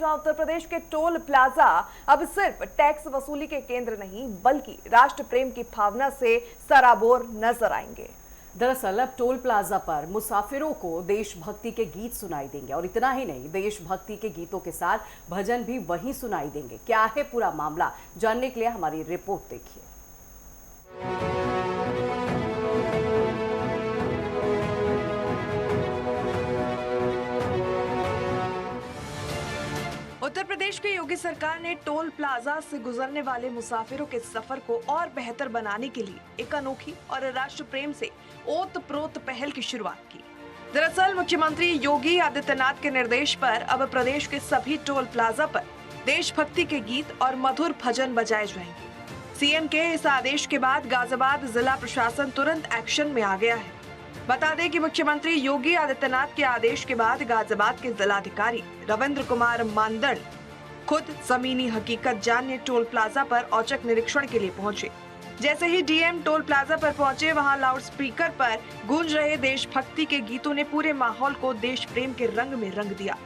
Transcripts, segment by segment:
उत्तर प्रदेश के toll plaza अब सिर्फ टैक्स वसूली के केंद्र नहीं बल्कि राष्ट्र प्रेम की भावना से सराबोर नजर आएंगे। दरअसल अब टोल प्लाजा पर मुसाफिरों को देशभक्ति के गीत सुनाई देंगे और इतना ही नहीं, देशभक्ति के गीतों के साथ भजन भी वहीं सुनाई देंगे। क्या है पूरा मामला, जानने के लिए हमारी रिपोर्ट देखिए। उत्तर प्रदेश की योगी सरकार ने टोल प्लाजा से गुजरने वाले मुसाफिरों के सफर को और बेहतर बनाने के लिए एक अनोखी और राष्ट्र प्रेम से ओत-प्रोत पहल की शुरुआत की। दरअसल मुख्यमंत्री योगी आदित्यनाथ के निर्देश पर अब प्रदेश के सभी टोल प्लाजा पर देशभक्ति के गीत और मधुर भजन बजाए जाएंगे। सीएम के इस आदेश के बाद गाजियाबाद जिला प्रशासन तुरंत एक्शन में आ गया है। बता दें कि मुख्यमंत्री योगी आदित्यनाथ के आदेश के बाद गाजियाबाद के जिलाधिकारी रविंद्र कुमार मानदंड खुद जमीनी हकीकत जानने टोल प्लाजा पर औचक निरीक्षण के लिए पहुंचे। जैसे ही डीएम टोल प्लाजा पर पहुंचे, वहां लाउड स्पीकर पर गूंज रहे देशभक्ति के गीतों ने पूरे माहौल को देश प्रेम के रंग में रंग दिया।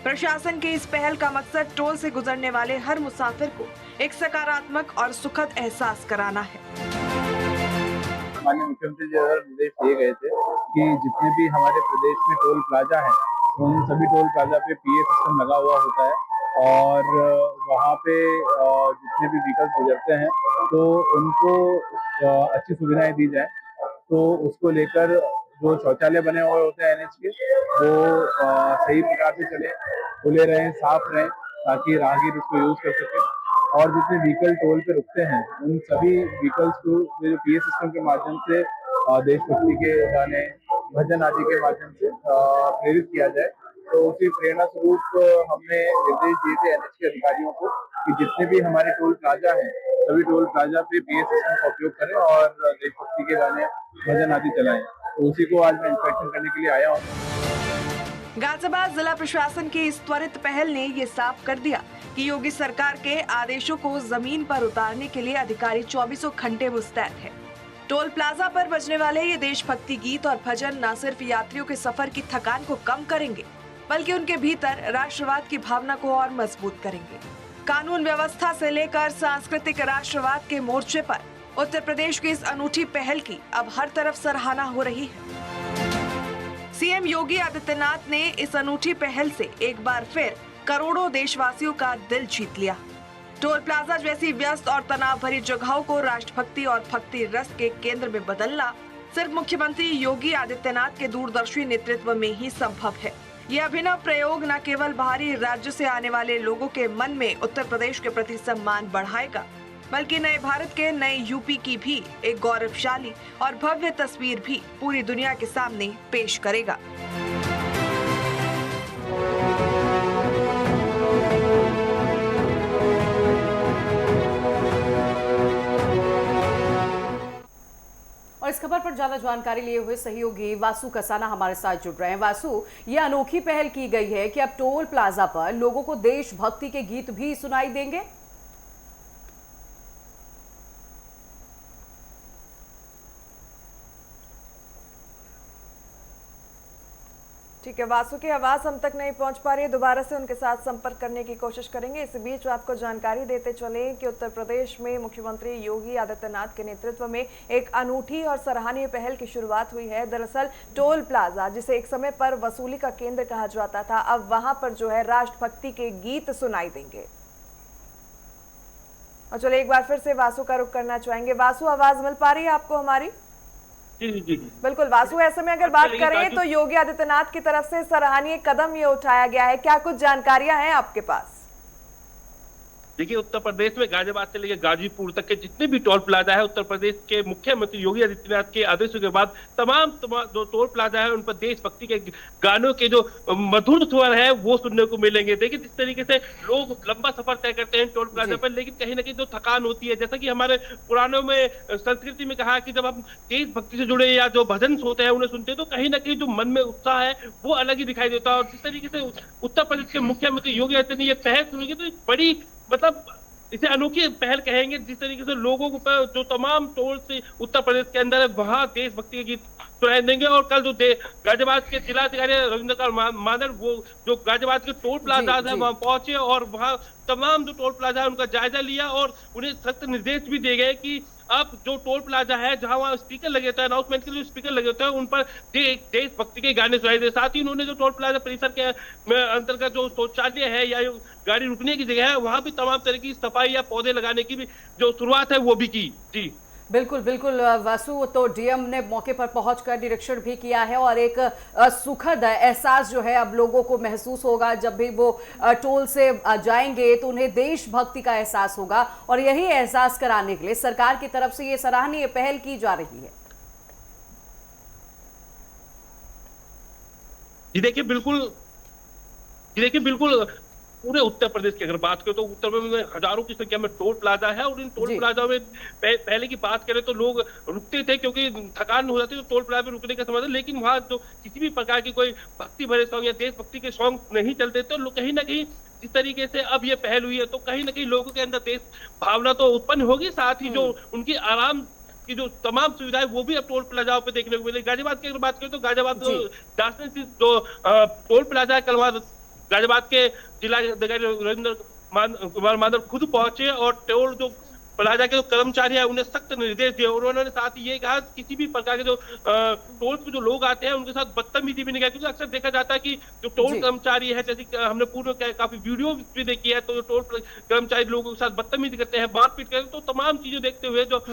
प्रशासन की इस पहल का मकसद टोल से गुजरने वाले हर मुसाफिर को एक सकारात्मक और सुखद एहसास कराना है। माननीय मुख्यमंत्री जी द्वारा निर्देश दिए गए थे कि जितने भी हमारे प्रदेश में टोल प्लाजा है, उन सभी टोल प्लाजा पे पीए सिस्टम लगा हुआ होता है और वहाँ पे जितने भी व्हीकल्स गुजरते हैं तो उनको अच्छी सुविधाएं दी जाए। तो उसको लेकर जो शौचालय बने हुए होते हैं एनएच के, वो सही प्रकार से चले, खुले रहें, साफ रहें, ताकि राहगीर उसको यूज कर सके। और जितने व्हीकल टोल पे रुकते हैं, उन सभी व्हीकल्स को जो पीए सिस्टम के माध्यम से देशभक्ति के गाने, भजन आदि के माध्यम से प्रेरित किया जाए। तो उसी प्रेरणा स्वरूप हमने निर्देश दिए थे एनएच के अधिकारियों को कि जितने भी हमारे टोल प्लाजा हैं, सभी टोल प्लाजा पे पीए सिस्टम का उपयोग करें और देशभक्ति के गाने, भजन आदि चलाएं। तो उसी को आज मैं इंस्पेक्शन करने के लिए आया हूँ। गाजियाबाद जिला प्रशासन की इस त्वरित पहल ने ये साफ कर दिया कि योगी सरकार के आदेशों को जमीन पर उतारने के लिए अधिकारी 24 घंटे मुस्तैद है। टोल प्लाजा पर बजने वाले ये देशभक्ति गीत और भजन न सिर्फ यात्रियों के सफर की थकान को कम करेंगे, बल्कि उनके भीतर राष्ट्रवाद की भावना को और मजबूत करेंगे। कानून व्यवस्था से लेकर सांस्कृतिक राष्ट्रवाद के मोर्चे पर उत्तर प्रदेश की इस अनूठी पहल की अब हर तरफ सराहना हो रही है। सीएम योगी आदित्यनाथ ने इस अनूठी पहल से एक बार फिर करोड़ों देशवासियों का दिल जीत लिया। टोल प्लाजा जैसी व्यस्त और तनाव भरी जगहों को राष्ट्रभक्ति और भक्ति रस के केंद्र में बदलना सिर्फ मुख्यमंत्री योगी आदित्यनाथ के दूरदर्शी नेतृत्व में ही संभव है। यह अभिनव प्रयोग न केवल बाहरी राज्य से आने वाले लोगों के मन में उत्तर प्रदेश के प्रति सम्मान बढ़ाएगा, बल्कि नए भारत के नए यूपी की भी एक गौरवशाली और भव्य तस्वीर भी पूरी दुनिया के सामने पेश करेगा। और इस खबर पर ज्यादा जानकारी लिए हुए सहयोगी वासु कसाना हमारे साथ जुड़ रहे हैं। वासु, ये अनोखी पहल की गई है कि अब टोल प्लाजा पर लोगों को देशभक्ति के गीत भी सुनाई देंगे। ठीक है, वासु की आवाज हम तक नहीं पहुंच पा रही है, दोबारा से उनके साथ संपर्क करने की कोशिश करेंगे। इस बीच आपको जानकारी देते चले कि उत्तर प्रदेश में मुख्यमंत्री योगी आदित्यनाथ के नेतृत्व में एक अनूठी और सराहनीय पहल की शुरुआत हुई है। दरअसल टोल प्लाजा, जिसे एक समय पर वसूली का केंद्र कहा जाता था, अब वहां पर जो है राष्ट्रभक्ति के गीत सुनाई देंगे। और चलिए एक बार फिर से वासु का रुख करना चाहेंगे। वासु, आवाज मिल पा रही है आपको हमारी? जी। बिल्कुल वासु, ऐसे में अगर बात करें तो योगी आदित्यनाथ की तरफ से सराहनीय कदम ये उठाया गया है, क्या कुछ जानकारियां हैं आपके पास? देखिए, उत्तर प्रदेश में गाजियाबाद से लेकर गाजीपुर तक के जितने भी टोल प्लाजा है, उत्तर प्रदेश के मुख्यमंत्री योगी आदित्यनाथ के आदेशों के बाद तमाम जो टोल प्लाजा है उन पर देशभक्ति के गानों के जो मधुर स्वर है वो सुनने को मिलेंगे। देखिए, जिस तरीके से लोग लंबा सफर तय करते हैं टोल प्लाजा पर, लेकिन कहीं ना कहीं जो थकान होती है, जैसा कि हमारे पुरानों में संस्कृति में कहा कि जब हम देशभक्ति से जुड़े या जो भजन होते हैं उन्हें सुनते हैं तो कहीं ना कहीं जो मन में उत्साह है वो अलग ही दिखाई देता है। और जिस तरीके से उत्तर प्रदेश के मुख्यमंत्री योगी आदित्यनाथ ने ये पहल शुरू की, तो बड़ी मतलब इसे अनोखी पहल कहेंगे। जिस तरीके से लोगों को जो तमाम टोल से उत्तर प्रदेश के अंदर है वहां देशभक्ति के गीत सुनाई देंगे। और कल जो गाजियाबाद के जिलाधिकारी रविंद्र कुमार मादर वो जो गाजियाबाद के टोल प्लाजा है जी। वहां पहुंचे और वहां तमाम जो टोल प्लाजा है उनका जायजा लिया और उन्हें सख्त निर्देश भी दिए गए कि अब जो टोल प्लाजा है जहां वहां स्पीकर लगे होते हैं, अनाउंसमेंट के लिए स्पीकर लगे होते हैं, उन पर देशभक्ति के गाने सुनाई दे। साथ ही उन्होंने जो टोल प्लाजा परिसर के अंतर्गत जो शौचालय है या गाड़ी रुकने की जगह है वहां भी तमाम तरह की सफाई या पौधे लगाने की भी जो शुरुआत है वो भी की। जी बिल्कुल बिल्कुल वासु, तो डीएम ने मौके पर पहुंचकर निरीक्षण भी किया है और एक सुखद एहसास जो है अब लोगों को महसूस होगा जब भी वो टोल से जाएंगे तो उन्हें देशभक्ति का एहसास होगा और यही एहसास कराने के लिए सरकार की तरफ से ये सराहनीय पहल की जा रही है। जी देखिए बिल्कुल पूरे उत्तर प्रदेश की अगर बात करें तो उत्तर प्रदेश में हजारों की संख्या में टोल प्लाजा है और इन टोल प्लाजा में पहले की बात करें तो लोग रुकते थे क्योंकि थकान हो जाती तो टोल प्लाजा में रुकने का समय, लेकिन वहां जो किसी भी प्रकार की कोई भक्ति भरे सॉन्ग या देशभक्ति के सॉन्ग नहीं चलते तो कहीं ना कहीं जिस तरीके से अब ये पहल हुई है तो कहीं ना कहीं लोगों के अंदर देश भावना तो उत्पन्न होगी, साथ ही जो उनकी आराम की जो तमाम सुविधाएं वो भी अब टोल प्लाजाओं पे देखने को मिलेगी। गाजियाबाद की अगर बात करें तो गाजियाबाद दार्शनिक जो टोल प्लाजा है कल वहां गाजियाबाद के जिलाधिकारी रविंद्र कुमार मादर खुद पहुंचे और टोल जो प्लाजा के जो कर्मचारी है उन्हें सख्त निर्देश दिए और उन्होंने साथ ही ये कहा किसी भी प्रकार के जो टोल पे जो लोग आते हैं उनके साथ बदतमीजी भी नहीं किया, क्योंकि अक्सर देखा जाता है कि जो टोल कर्मचारी है जैसे हमने पूर्व काफी वीडियो भी देखी है तो टोल कर्मचारी लोगों के साथ बदतमीजी करते हैं, मारपीट करते हैं। तो तमाम चीजें देखते हुए जो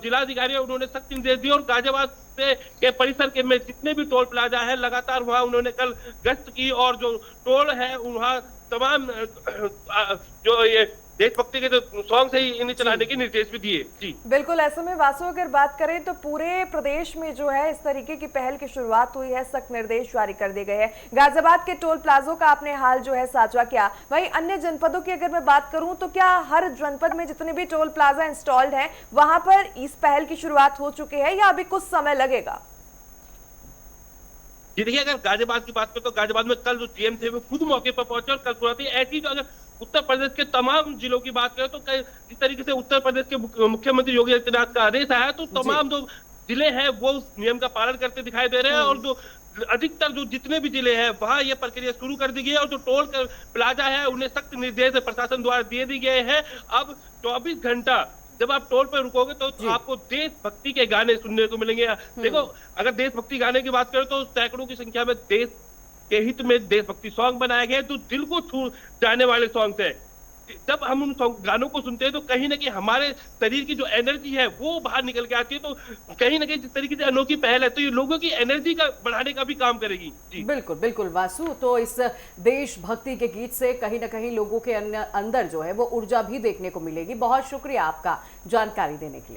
जिलाधिकारी है उन्होंने सख्त निर्देश दिए और गाजियाबाद के परिसर के में जितने भी टोल प्लाजा है लगातार वहां उन्होंने कल गश्त की और जो टोल है वहां तमाम जो ये देशभक्ति के जो सॉन्ग है इन्हें चलाने के निर्देश भी दिए। जी बिल्कुल, ऐसे में वासु अगर बात करें तो पूरे प्रदेश में जो है इस तरीके की पहल की शुरुआत हुई है, सख्त निर्देश जारी कर दिए गए हैं। गाजियाबाद के टोल प्लाजों का आपने हाल जो है साझा किया, वहीं अन्य जनपदों की अगर मैं बात करूं तो क्या हर जनपद में जितने भी टोल प्लाजा इंस्टॉल्ड हैं वहां पर इस पहल की शुरुआत हो चुकी है या अभी कुछ समय लगेगा? जी देखिए अगर गाजियाबाद की बात करें तो गाजियाबाद में कल जो सीएम थे वो खुद मौके पर पहुंचे और कल शुरुआत हुई। ऐसी तो अगर उत्तर प्रदेश के तमाम जिलों की बात करें तो जिस तरीके से उत्तर प्रदेश के मुख्यमंत्री योगी आदित्यनाथ का आदेश आया तो तमाम जो जिले हैं वो उस नियम का पालन करते दिखाई दे रहे हैं और जो अधिकतर जो जितने भी जिले हैं वहां ये प्रक्रिया शुरू कर दी गई है और जो टोल प्लाजा है उन्हें सख्त निर्देश प्रशासन द्वारा दे दिए गए हैं। अब 24 घंटा जब आप टोल पर रुकोगे तो आपको देशभक्ति के गाने सुनने को मिलेंगे। देखो अगर देशभक्ति गाने की बात करें तो सैकड़ों की संख्या में देश के हित में देशभक्ति सॉन्ग बनाए गए जो दिल को छू जाने वाले सॉन्ग थे। जब हम उन गानों को सुनते हैं तो कहीं ना कहीं हमारे शरीर की जो एनर्जी है वो बाहर निकल के आती है। तो कहीं ना कहीं जिस तरीके से अनोखी पहल है तो ये लोगों की एनर्जी का बढ़ाने का भी काम करेगी। जी बिल्कुल बिल्कुल वासु, तो इस देशभक्ति के गीत से कहीं ना कहीं लोगों के अंदर जो है वो ऊर्जा भी देखने को मिलेगी। बहुत शुक्रिया आपका जानकारी देने के लिए।